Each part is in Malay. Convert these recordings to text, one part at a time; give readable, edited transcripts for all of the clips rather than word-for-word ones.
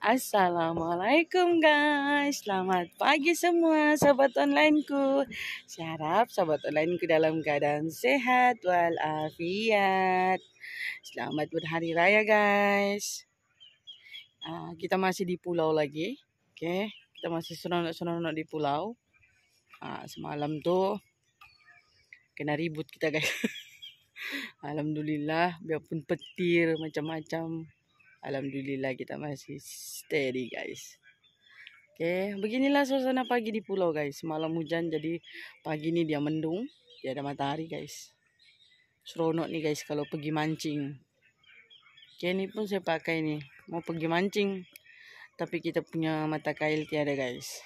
Assalamualaikum guys. Selamat pagi semua sahabat onlineku. Saya harap sahabat onlineku dalam keadaan sehat walafiat. Selamat berhari raya guys. Kita masih di pulau lagi. Okay. Kita masih seronok-seronok di pulau. Semalam tuh kena ribut kita guys. Alhamdulillah, biarpun petir macam-macam, alhamdulillah kita masih steady guys. Oke, beginilah suasana pagi di pulau guys. Malam hujan jadi pagi ini dia mendung, dia ada matahari guys. Seronok nih guys kalau pergi mancing. Oke, ini pun saya pakai nih, mau pergi mancing, tapi kita punya mata kail tiada guys.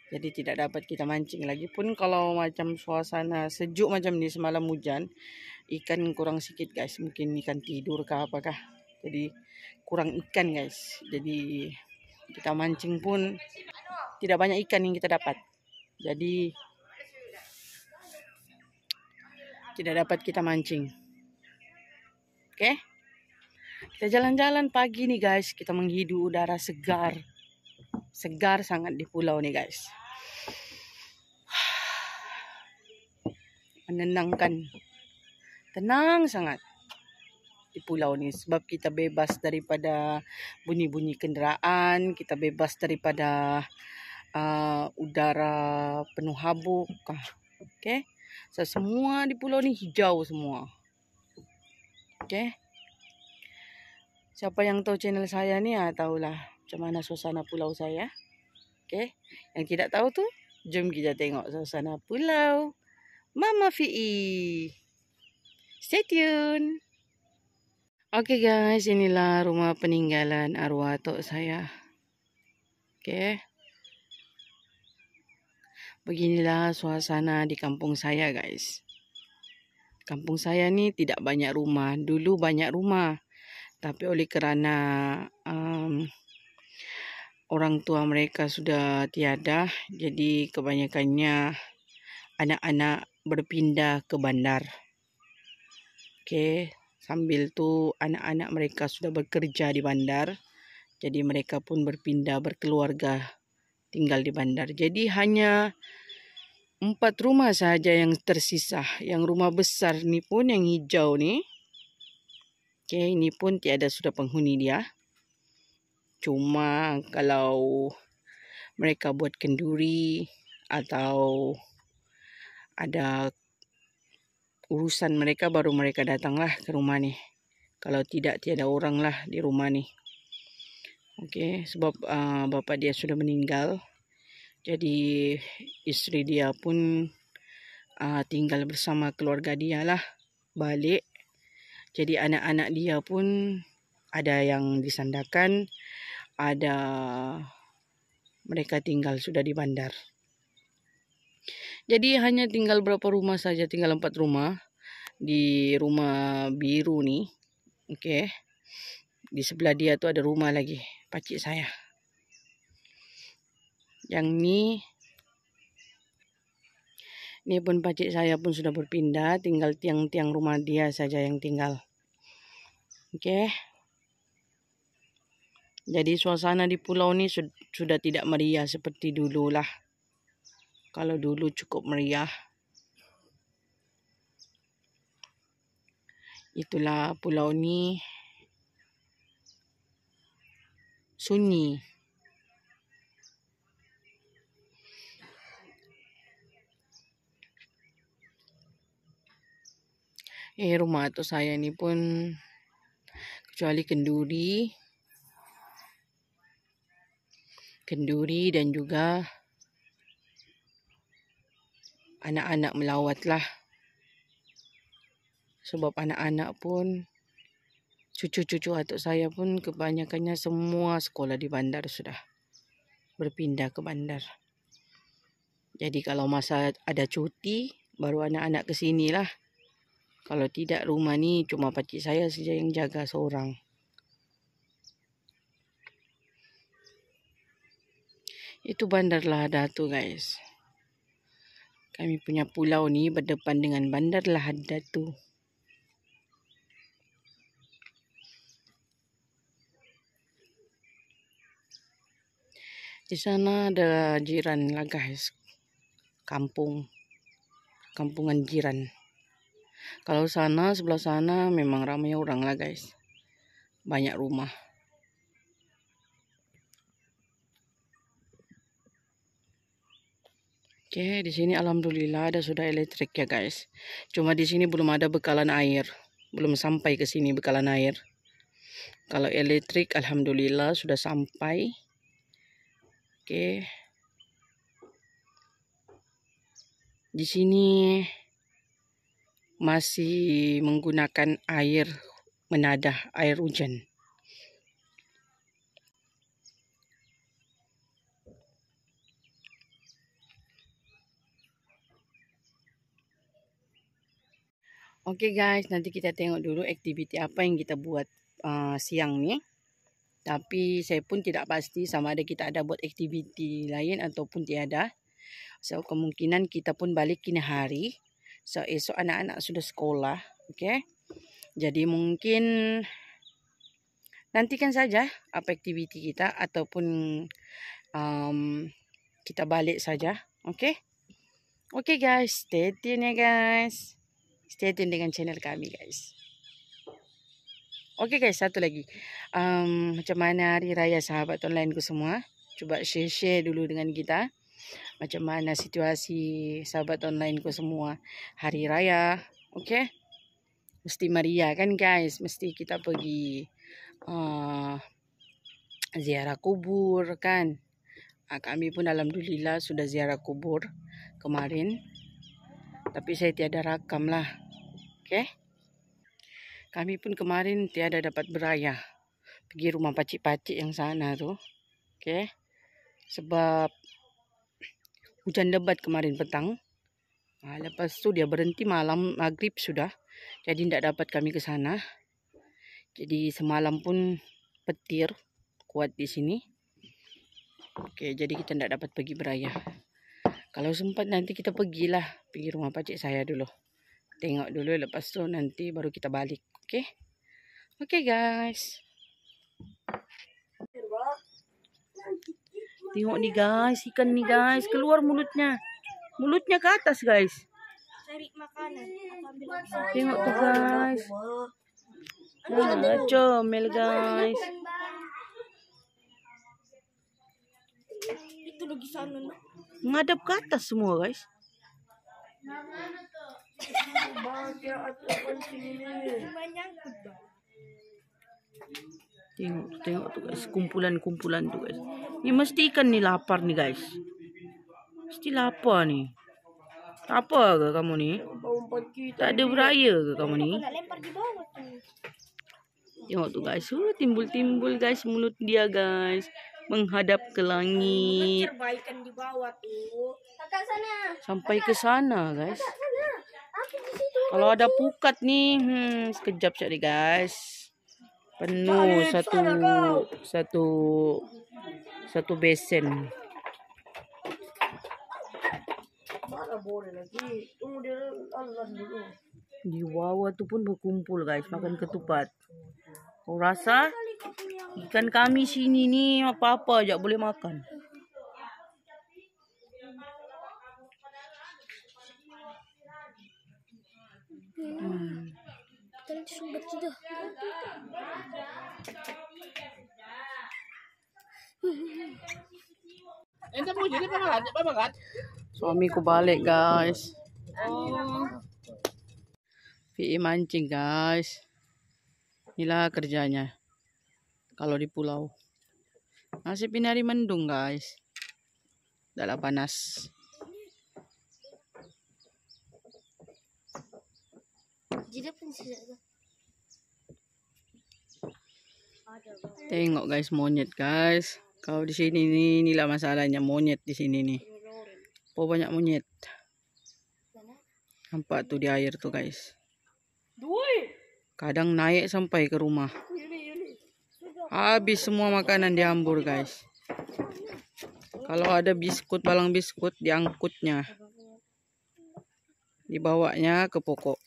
Jadi tidak dapat kita mancing lagi pun kalau macam suasana sejuk macam ini semalam hujan, ikan kurang sedikit guys. Mungkin ikan tidur kah apakah. Jadi kurang ikan guys. Jadi kita mancing pun tidak banyak ikan yang kita dapat. Jadi tidak dapat kita mancing. Oke. Kita jalan-jalan pagi nih guys. Kita menghidup udara segar. Segar sangat di pulau nih guys. Menenangkan. Tenang sangat di pulau ni sebab kita bebas daripada bunyi-bunyi kenderaan, kita bebas daripada udara penuh habuk. Okey. So, semua di pulau ni hijau semua. Okey. Siapa yang tahu channel saya ni tahulah macam mana suasana pulau saya. Okey. Yang tidak tahu tu, jom kita tengok suasana pulau Mama Fi. Stay tune. Oke guys, inilah rumah peninggalan arwah tok saya. Oke. Beginilah suasana di kampung saya guys. Kampung saya ni tidak banyak rumah. Dulu banyak rumah. Tapi oleh kerana orang tua mereka sudah tiada, jadi kebanyakannya anak-anak berpindah ke bandar. Oke. Sambil tu anak-anak mereka sudah bekerja di bandar. Jadi mereka pun berpindah berkeluarga tinggal di bandar. Jadi hanya 4 rumah sahaja yang tersisa. Yang rumah besar ni pun yang hijau ni. Okay, ini pun tiada sudah penghuni dia. Cuma kalau mereka buat kenduri atau ada urusan mereka baru mereka datanglah ke rumah ni. Kalau tidak tiada orang lah di rumah ni. Okey, sebab bapa dia sudah meninggal. Jadi isteri dia pun tinggal bersama keluarga dia lah, balik. Jadi anak-anak dia pun ada yang disandarkan, ada mereka tinggal sudah di bandar. Jadi hanya tinggal berapa rumah saja, tinggal 4 rumah di rumah biru ni. Okey. Di sebelah dia tu ada rumah lagi pakcik saya. Yang ni pun pakcik saya pun sudah berpindah, tinggal tiang-tiang rumah dia saja yang tinggal. Okey. Jadi suasana di pulau ni sudah tidak meriah seperti dululah. Kalau dulu cukup meriah. Itulah pulau ni sunyi. Rumah tu saya ni pun kecuali kenduri dan juga anak-anak melawat lah. Sebab anak-anak pun, cucu-cucu atuk saya pun kebanyakannya semua sekolah di bandar sudah. Berpindah ke bandar. Jadi kalau masa ada cuti, baru anak-anak ke sini lah. Kalau tidak rumah ni cuma pakcik saya saja yang jaga seorang. Itu bandar Lahad tu guys. Kami punya pulau ni berdepan dengan bandar Lahad tu. Di sana ada jiran lah guys. Kampungan jiran. Kalau sana, sebelah sana memang ramai orang lah guys. Banyak rumah. Oke, di sini alhamdulillah ada sudah elektrik ya guys. Cuma di sini belum ada bekalan air. Belum sampai ke sini bekalan air. Kalau elektrik alhamdulillah sudah sampai. Oke. Di sini masih menggunakan air menadah, air hujan. Oke guys, nanti kita tengok dulu aktiviti apa yang kita buat siang nih. Tapi saya pun tidak pasti sama ada kita ada buat aktiviti lain ataupun tiada. So kemungkinan kita pun balik kini hari. So esok anak-anak sudah sekolah. Oke. Jadi mungkin nantikan saja apa aktiviti kita ataupun kita balik saja. Oke. Oke guys, stay tune ya guys. Stay tune dengan channel kami guys. Oke guys, satu lagi. Macam mana hari raya sahabat online ku semua? Coba share dulu dengan kita. Macam mana situasi sahabat online ku semua hari raya. Oke? Mesti meriah kan guys? Mesti kita pergi ziarah kubur kan? Kami pun alhamdulillah sudah ziarah kubur kemarin. Tapi saya tiada rakam lah. Oke? Kami pun kemarin tiada dapat beraya. Pergi rumah pacik-pacik yang sana tu. Oke? Sebab hujan lebat kemarin petang. Lepas tu dia berhenti malam maghrib sudah. Jadi tidak dapat kami ke sana. Jadi semalam pun petir kuat di sini. Oke, jadi kita tidak dapat pergi beraya. Kalau sempat nanti kita pergilah. Pergi rumah pacik saya dulu. Tengok dulu, lepas tu nanti baru kita balik. Oke? Oke guys. Tengok nih guys, ikan nih guys, keluar mulutnya. Mulutnya ke atas guys. Cari makanan. Tengok tuh guys. Comel guys. Itu lagi sana. Menghadap ke atas semua guys. Tengok tuh guys, kumpulan tuh guys. Ini mesti ikan nih lapar nih guys. Mesti lapar nih. Apa ke kamu nih? Tak ada beraya ke kamu nih? Tengok tuh guys, timbul-timbul guys mulut dia guys. Menghadap ke langit. Perbaikan di bawah tuh. Sampai ke sana guys. Kalau ada pukat nih, sekejap saja guys. Penuh satu besen. Di bawah tu pun berkumpul guys, makan ketupat. Kau rasa ikan kami sini nih apa-apa aja boleh makan. Suamiku balik guys. PI mancing guys. Inilah kerjanya. Kalau di pulau. Masih pinari mendung guys. Dalam panas. Tengok guys, monyet guys. Kalau di sini nih, inilah masalahnya monyet di sini nih. Oh, banyak monyet. Nampak tuh di air tuh guys. Kadang naik sampai ke rumah. Habis semua makanan dihambur guys. Kalau ada biskut, balang biskut diangkutnya. Dibawanya ke pokok.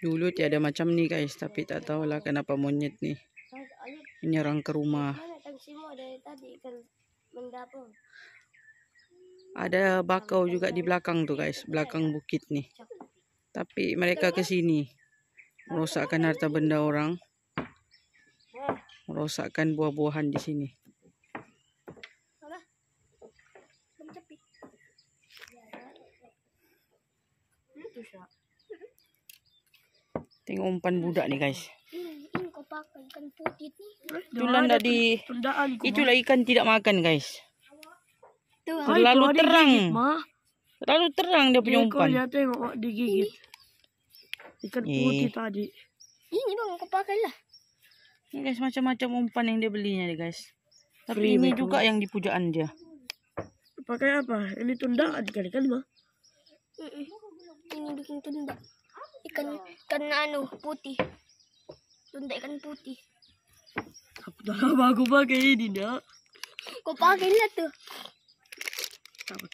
Dulu tiada macam ni guys, tapi tak tahulah kenapa monyet ni menyerang ke rumah. Ada bakau juga di belakang tuh guys, belakang bukit nih. Tapi mereka ke sini merosakkan harta benda orang, merosakkan buah-buahan di sini. Tengok umpan budak nih guys. Ini kau pakai ikan putih ni. Itulah tadi. Itulah ikan tidak makan guys. Tuh, Terlalu terang. Terlalu terang dia punya umpan. Tengok digigit. Ikan putih tadi. ini bang kau pakai lah. Ini guys macam-macam umpan yang dia belinya nih guys. Tapi ini juga yang di pujaan dia. Pakai apa? Ini tundaan kan mah. Ini bikin tunda. Ikan putih. Tunda ikan putih. Aku tak tahu aku pakai ini dah. Kau pakai lah tuh. Takut.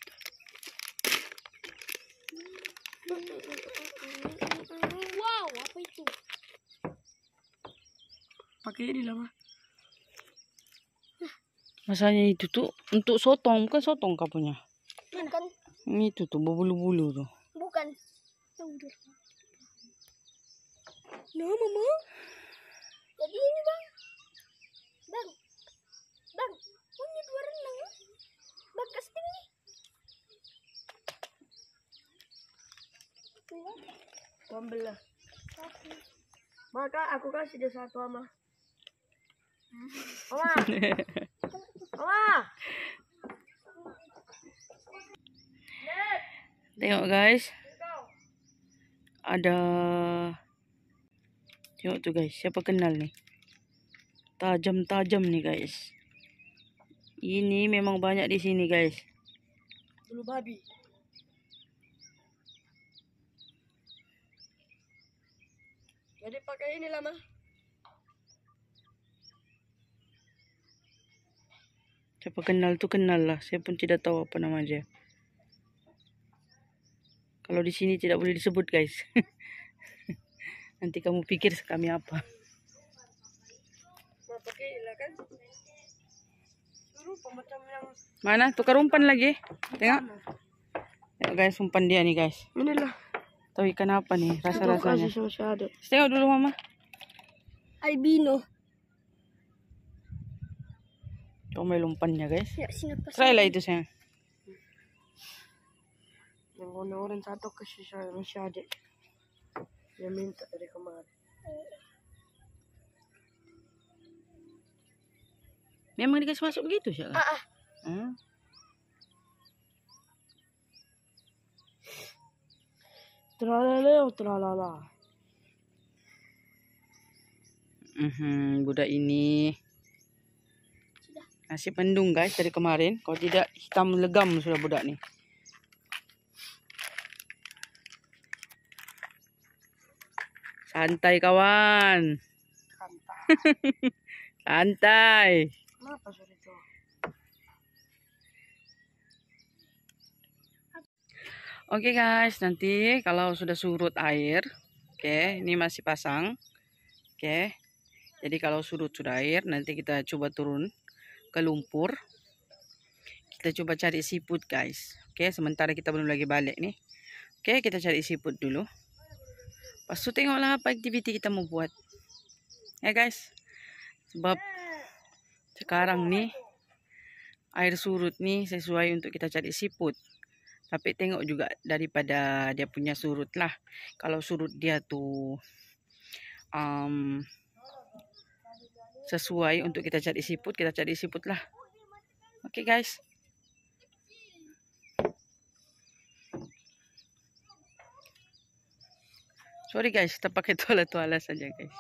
Wow, apa itu? Pakai ini lah mah. Masanya itu tuh untuk sotong, bukan sotong kau punya. Bukan. Ini itu tuh berbulu-bulu tuh. Bukan. No, mama. Jadi ini bang. Bang. Punya 2 renang. Bang casting nih. Ambil lah. Maka aku kasih dia 1 ama. Oma. Tengok guys. Ada. Tengok tuh guys, siapa kenal nih? Tajam-tajam nih guys. Ini memang banyak di sini guys. Bulu babi. Jadi pakai ini lah mah. Siapa kenal tuh kenal lah. Saya pun tidak tahu apa nama dia. Kalau di sini tidak boleh disebut guys. Nanti kamu pikir kami apa. Nah, pakai lah kan. Suruh macam yang Mana? Tukar umpan lagi. Tengok. Tengok guys, umpan dia nih guys. inilah. Tahu ikan apa nih rasa-rasanya. Kasih sama si Ade. Tengok dulu mama. Albino. Comel umpannya guys. Ya, sini pas. Try lah itu sayang. Yang orang satu kasih sama si Ade. Dia minta dari kemarin. Memang dikasih masuk begitu sih. Tralala. Budak ini nasi mendung guys dari kemarin. Kalau tidak hitam legam sudah budak nih. Santai kawan. Santai. Kenapa sudah itu? Oke guys, nanti kalau sudah surut air, oke, ini masih pasang. Oke. Jadi kalau surut sudah air, nanti kita coba turun ke lumpur. Kita coba cari siput guys. Oke, sementara kita belum lagi balik nih. Oke, kita cari siput dulu. Pas itu tengoklah apa aktiviti kita mau buat. Ya guys. Sebab sekarang nih air surut nih sesuai untuk kita cari siput. Tapi tengok juga daripada dia punya surut lah. Kalau surut dia tuh sesuai untuk kita cari siput lah. Oke guys. Sorry guys, kita pakai tuala-tuala saja guys.